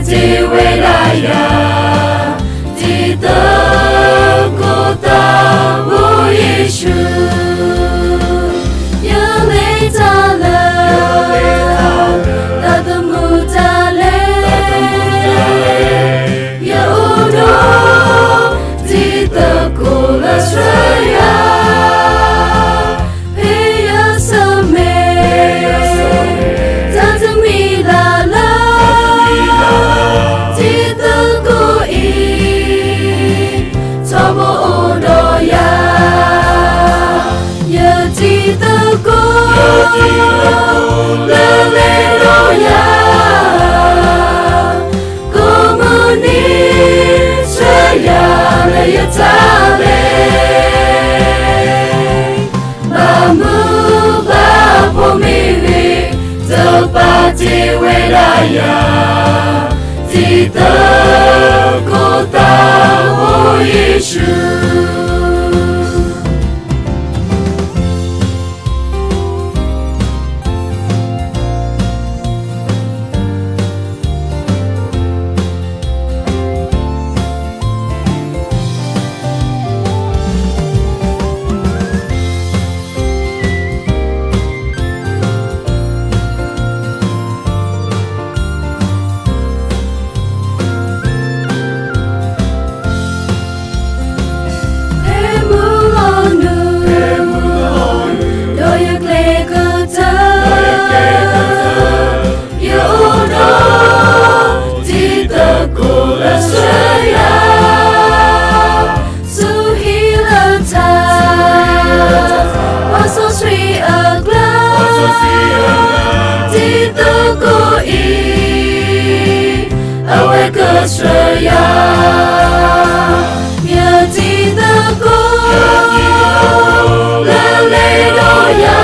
Di wilayah di kota Yesus yang letalah tak temu dalih ya udah di tegulah seraya pia semai tak temilala di wilayah di kota Yesus. Australia, ya di teguh leledoya,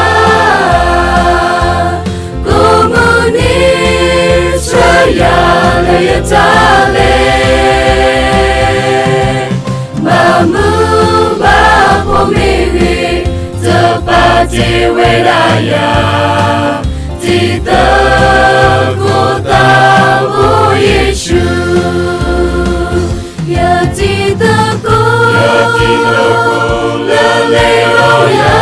komunis raya layatale, mamu bapo miri tepat di wilayah di kota Yesus. Haleluya,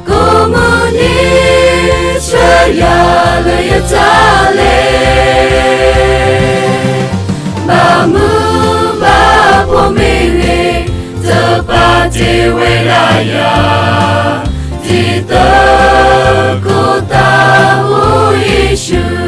komunis raya layatale, mamu bapo milik tepat di wilayah di kota Yesus.